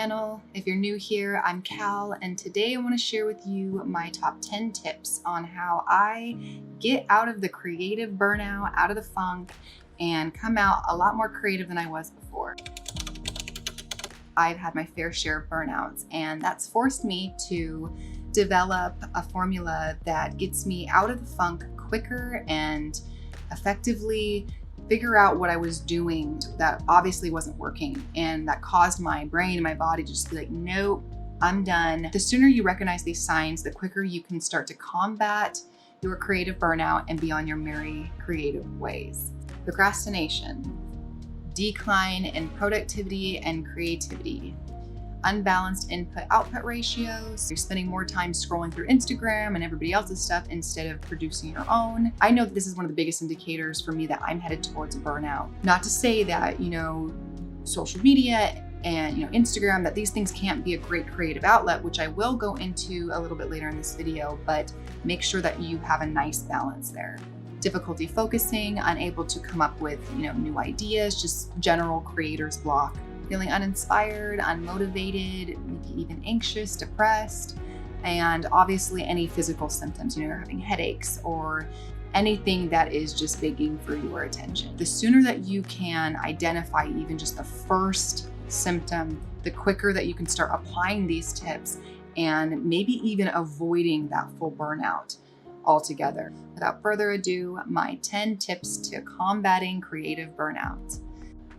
channel. If you're new here, I'm Cal, and today I want to share with you my top 10 tips on how I get out of the creative burnout, out of the funk, and come out a lot more creative than I was before. I've had my fair share of burnouts, and that's forced me to develop a formula that gets me out of the funk quicker and effectively figure out what I was doing that obviously wasn't working, and that caused my brain and my body to just be like, nope, I'm done. The sooner you recognize these signs, the quicker you can start to combat your creative burnout and be on your merry creative ways. Procrastination, decline in productivity and creativity, unbalanced input-output ratios. You're spending more time scrolling through Instagram and everybody else's stuff instead of producing your own. I know that this is one of the biggest indicators for me that I'm headed towards a burnout. Not to say that, social media and Instagram, that these things can't be a great creative outlet, which I will go into a little bit later in this video, but make sure that you have a nice balance there. Difficulty focusing, unable to come up with new ideas, just general creator's block. Feeling uninspired, unmotivated, maybe even anxious, depressed, and obviously any physical symptoms. You're having headaches or anything that is just begging for your attention. The sooner that you can identify even just the first symptom, the quicker that you can start applying these tips and maybe even avoiding that full burnout altogether. Without further ado, my 10 tips to combating creative burnout.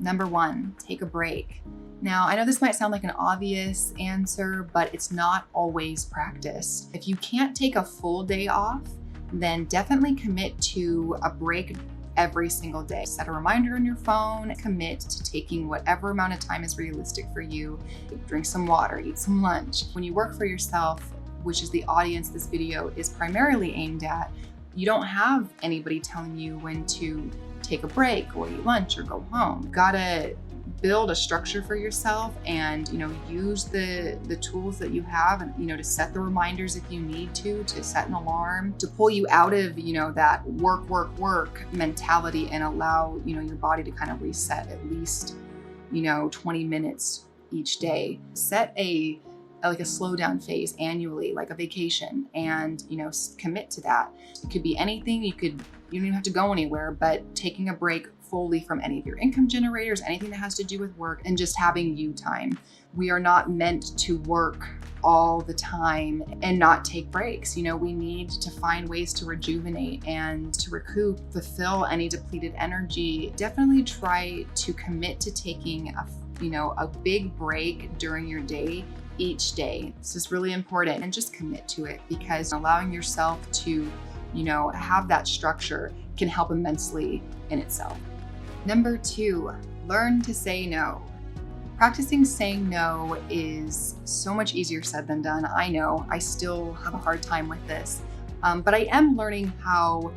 Number 1, take a break. Now, I know this might sound like an obvious answer, but it's not always practiced. If you can't take a full day off, then definitely commit to a break every single day. Set a reminder on your phone, commit to taking whatever amount of time is realistic for you. Drink some water, eat some lunch. When you work for yourself, which is the audience this video is primarily aimed at, you don't have anybody telling you when to take a break or eat lunch or go home. You gotta build a structure for yourself and use the tools that you have, and to set the reminders if you need to set an alarm to pull you out of that work mentality and allow your body to kind of reset at least 20 minutes each day. Set a slow down phase annually, like a vacation, and commit to that. It could be anything. You don't even have to go anywhere, but taking a break fully from any of your income generators, anything that has to do with work, and just having you time. We are not meant to work all the time and not take breaks. We need to find ways to rejuvenate and to recoup, fulfill any depleted energy. Definitely try to commit to taking a big break during your day each day. This is really important, and just commit to it, because allowing yourself to have that structure can help immensely in itself. Number 2, learn to say no. Practicing saying no is so much easier said than done. I know I still have a hard time with this, but I am learning how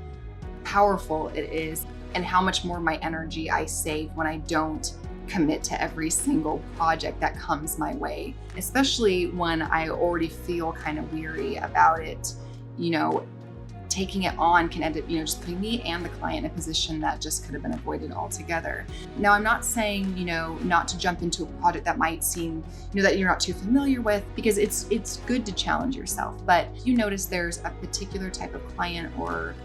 powerful it is and how much more my energy I save when I don't commit to every single project that comes my way, especially when I already feel kind of weary about it. Taking it on can end up, just putting me and the client in a position that just could have been avoided altogether. Now, I'm not saying, not to jump into a project that might seem, that you're not too familiar with, because it's good to challenge yourself. But if you notice there's a particular type of client or,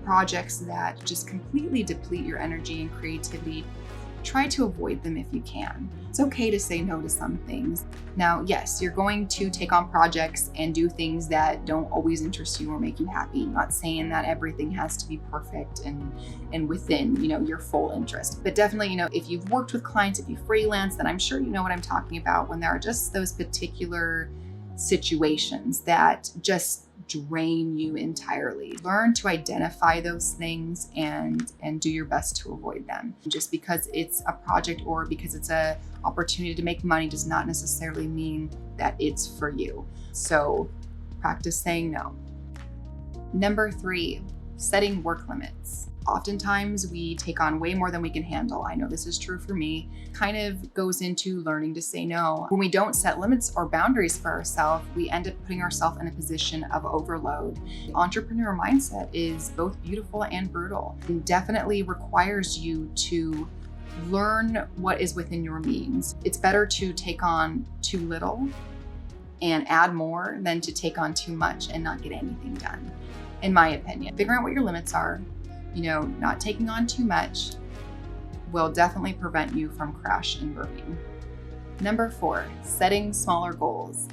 projects that just completely deplete your energy and creativity, try to avoid them if you can. It's okay to say no to some things. Now, yes, you're going to take on projects and do things that don't always interest you or make you happy. I'm not saying that everything has to be perfect and within, your full interest. But definitely, if you've worked with clients, if you freelance, then I'm sure you know what I'm talking about when there are just those particular situations that just drain you entirely. Learn to identify those things and do your best to avoid them. Just because it's a project or because it's a opportunity to make money does not necessarily mean that it's for you. So practice saying no. Number 3, setting work limits. Oftentimes we take on way more than we can handle. I know this is true for me. Kind of goes into learning to say no. When we don't set limits or boundaries for ourselves, we end up putting ourselves in a position of overload. Entrepreneur mindset is both beautiful and brutal. It definitely requires you to Learn what is within your means. It's better to take on too little and add more than to take on too much and not get anything done, in my opinion. Figuring out what your limits are, not taking on too much will definitely prevent you from crash and burning. Number 4, setting smaller goals.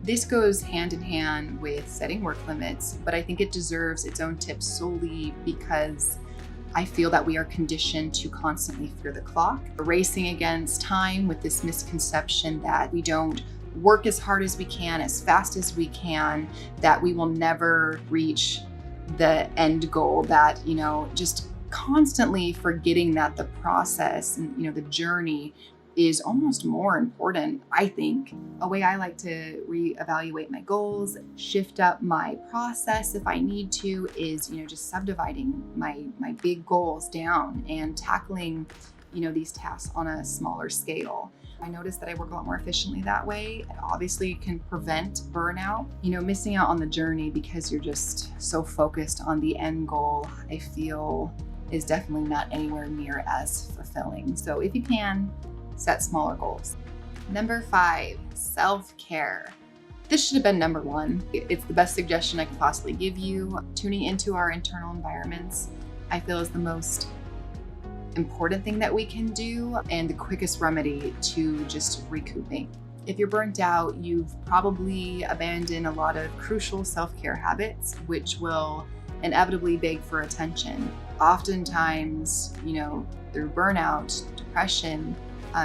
This goes hand in hand with setting work limits, but I think it deserves its own tip solely because I feel that we are conditioned to constantly fear the clock, racing against time with this misconception that we don't work as hard as we can, as fast as we can, that we will never reach the end goal, that, just constantly forgetting that the process and, the journey is almost more important, I think. A way I like to reevaluate my goals, shift up my process if I need to, is, just subdividing my big goals down and tackling, these tasks on a smaller scale. I noticed that I work a lot more efficiently that way. It obviously can prevent burnout, missing out on the journey because you're just so focused on the end goal, I feel is definitely not anywhere near as fulfilling. So if you can, set smaller goals. Number 5, self-care. This should have been number 1. It's the best suggestion I could possibly give you. Tuning into our internal environments, I feel, is the most important thing that we can do and the quickest remedy to just recouping. If you're burnt out, you've probably abandoned a lot of crucial self-care habits, which will inevitably beg for attention. Oftentimes, through burnout, depression,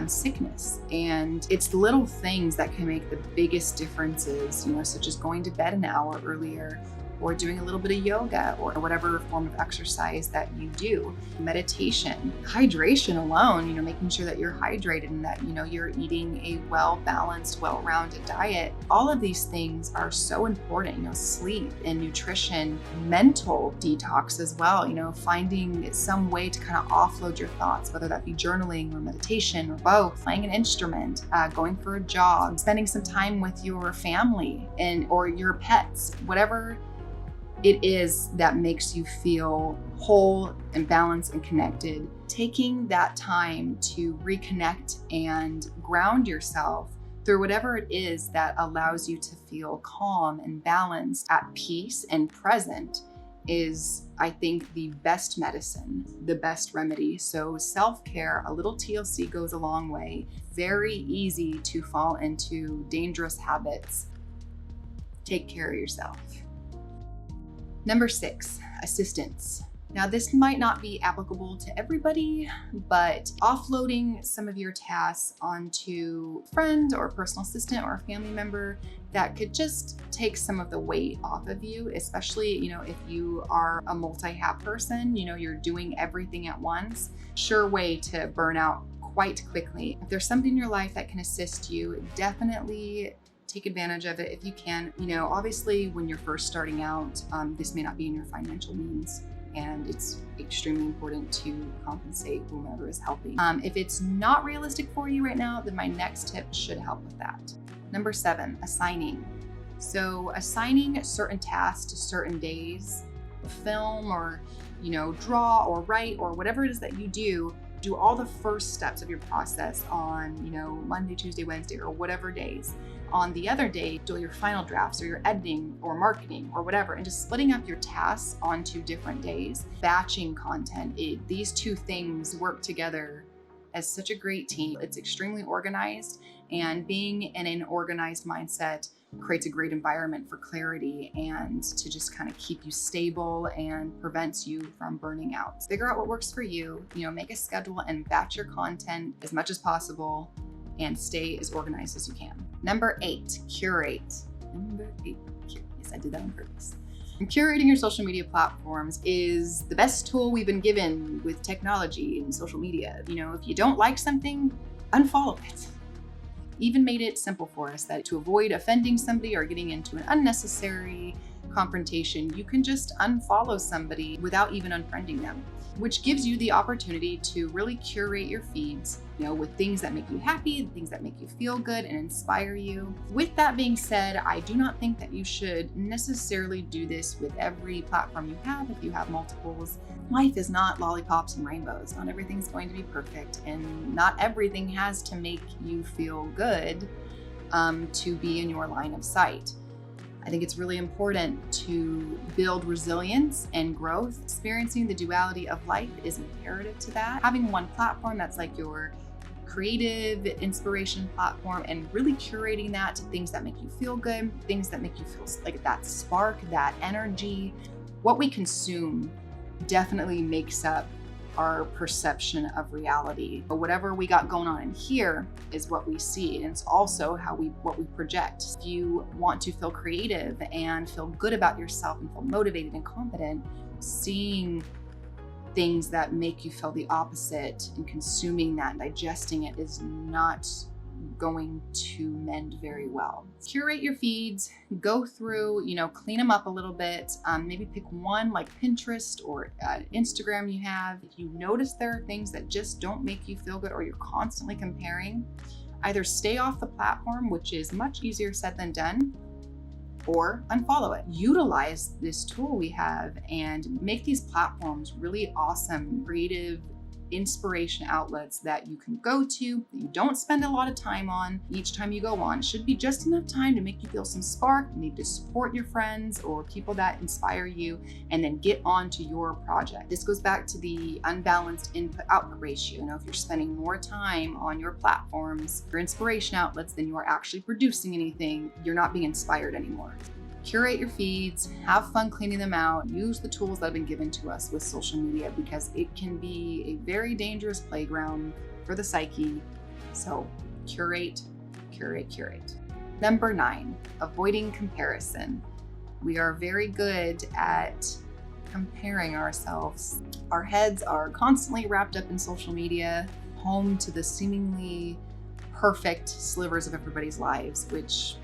sickness. And it's the little things that can make the biggest differences, such as going to bed an hour earlier, or doing a little bit of yoga, or whatever form of exercise that you do. Meditation, hydration alone, making sure that you're hydrated and that, you're eating a well-balanced, well-rounded diet. All of these things are so important, sleep and nutrition, mental detox as well, finding some way to kind of offload your thoughts, whether that be journaling or meditation or both, playing an instrument, going for a jog, spending some time with your family or your pets, whatever it is that makes you feel whole and balanced and connected. Taking that time to reconnect and ground yourself through whatever it is that allows you to feel calm and balanced, at peace and present, is, I think, the best medicine, the best remedy. So self-care, a little TLC goes a long way. Very easy to fall into dangerous habits. Take care of yourself. Number 6, assistance. Now, this might not be applicable to everybody, but offloading some of your tasks onto a friend or a personal assistant or a family member that could just take some of the weight off of you, especially, if you are a multi-hat person, you're doing everything at once. Sure way to burn out quite quickly. If there's something in your life that can assist you, definitely take advantage of it if you can. Obviously, when you're first starting out, this may not be in your financial means, and it's extremely important to compensate whomever is helping. If it's not realistic for you right now, then my next tip should help with that. Number 7, assigning. So assigning certain tasks to certain days, film or, draw or write or whatever it is that you do all the first steps of your process on, Monday, Tuesday, Wednesday, or whatever days. On the other day, do your final drafts or your editing or marketing or whatever, and just splitting up your tasks onto different days. Batching content, these two things work together as such a great team. It's extremely organized, and being in an organized mindset creates a great environment for clarity and to just kind of keep you stable and prevents you from burning out. Figure out what works for you, make a schedule and batch your content as much as possible and stay as organized as you can. Number 8, curate. Yes, I did that on purpose. And curating your social media platforms is the best tool we've been given with technology and social media. If you don't like something, unfollow it. Even made it simple for us that to avoid offending somebody or getting into an unnecessary confrontation, you can just unfollow somebody without even unfriending them, which gives you the opportunity to really curate your feeds, with things that make you happy, things that make you feel good and inspire you. With that being said, I do not think that you should necessarily do this with every platform you have. If you have multiples, life is not lollipops and rainbows. Not everything's going to be perfect, and not everything has to make you feel good to be in your line of sight. I think it's really important to build resilience and growth. Experiencing the duality of life is imperative to that. Having one platform that's like your creative inspiration platform, and really curating that to things that make you feel good, things that make you feel like that spark, that energy. What we consume definitely makes up our perception of reality. But whatever we got going on in here is what we see, and it's also what we project. If you want to feel creative and feel good about yourself and feel motivated and confident, seeing things that make you feel the opposite and consuming that and digesting it is not going to mend very well. Curate your feeds, go through, clean them up a little bit. Maybe pick one like Pinterest or Instagram you have. If you notice there are things that just don't make you feel good, or you're constantly comparing, either stay off the platform, which is much easier said than done, or unfollow it. Utilize this tool we have and make these platforms really awesome, creative inspiration outlets that you can go to, that you don't spend a lot of time on. Each time you go on should be just enough time to make you feel some spark, maybe to support your friends or people that inspire you, and then get on to your project. This goes back to the unbalanced input-output ratio. If you're spending more time on your platforms, your inspiration outlets, than you are actually producing anything, you're not being inspired anymore. Curate your feeds, have fun cleaning them out, use the tools that have been given to us with social media, because it can be a very dangerous playground for the psyche. So curate, curate, curate. Number 9, avoiding comparison. We are very good at comparing ourselves. Our heads are constantly wrapped up in social media, home to the seemingly perfect slivers of everybody's lives, which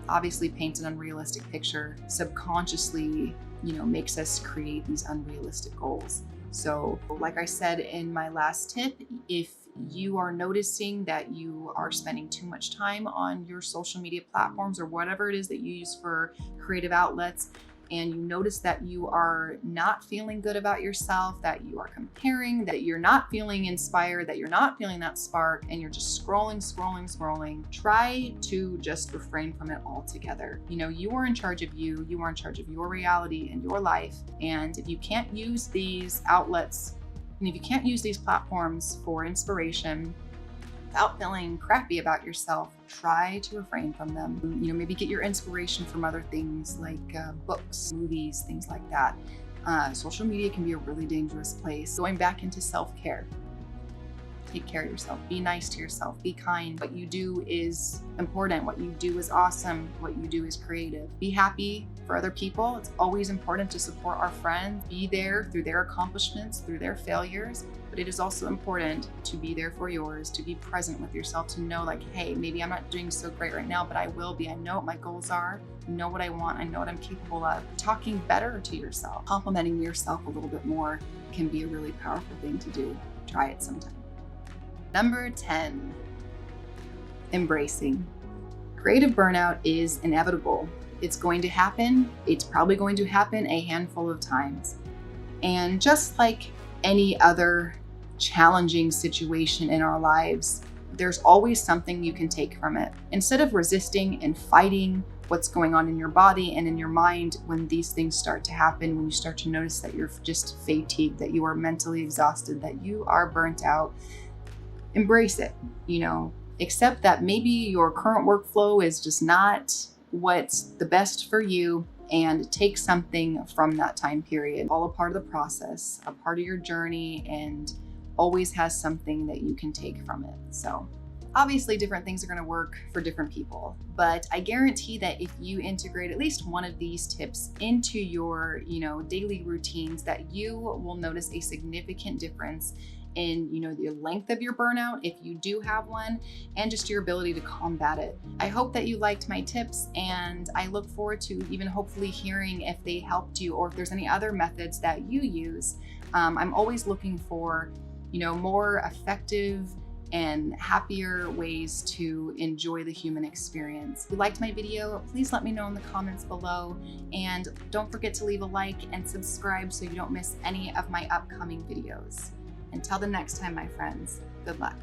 obviously paints an unrealistic picture, subconsciously, makes us create these unrealistic goals. So like I said in my last tip, if you are noticing that you are spending too much time on your social media platforms or whatever it is that you use for creative outlets, and you notice that you are not feeling good about yourself, that you are comparing, that you're not feeling inspired, that you're not feeling that spark, and you're just scrolling, try to just refrain from it altogether. You are in charge of you. You are in charge of your reality and your life. And if you can't use these outlets, and if you can't use these platforms for inspiration without feeling crappy about yourself, try to refrain from them. Maybe get your inspiration from other things like books, movies, things like that. Social media can be a really dangerous place. Going back into self-care. Take care of yourself. Be nice to yourself. Be kind. What you do is important. What you do is awesome. What you do is creative. Be happy for other people. It's always important to support our friends. Be there through their accomplishments, through their failures. But it is also important to be there for yours, to be present with yourself, to know like, hey, maybe I'm not doing so great right now, but I will be. I know what my goals are. I know what I want. I know what I'm capable of. Talking better to yourself, complimenting yourself a little bit more can be a really powerful thing to do. Try it sometime. Number 10, embracing. Creative burnout is inevitable. It's going to happen. It's probably going to happen a handful of times. And just like any other challenging situation in our lives, there's always something you can take from it. Instead of resisting and fighting what's going on in your body and in your mind when these things start to happen, when you start to notice that you're just fatigued, that you are mentally exhausted, that you are burnt out, embrace it. Accept that maybe your current workflow is just not what's the best for you, and take something from that time period. All a part of the process, a part of your journey, and always has something that you can take from it. So obviously different things are going to work for different people, but I guarantee that if you integrate at least one of these tips into your, daily routines, that you will notice a significant difference in, the length of your burnout, if you do have one, and just your ability to combat it. I hope that you liked my tips, and I look forward to even hopefully hearing if they helped you or if there's any other methods that you use. I'm always looking for, more effective and happier ways to enjoy the human experience. If you liked my video, please let me know in the comments below, and don't forget to leave a like and subscribe so you don't miss any of my upcoming videos. Until the next time, my friends, good luck.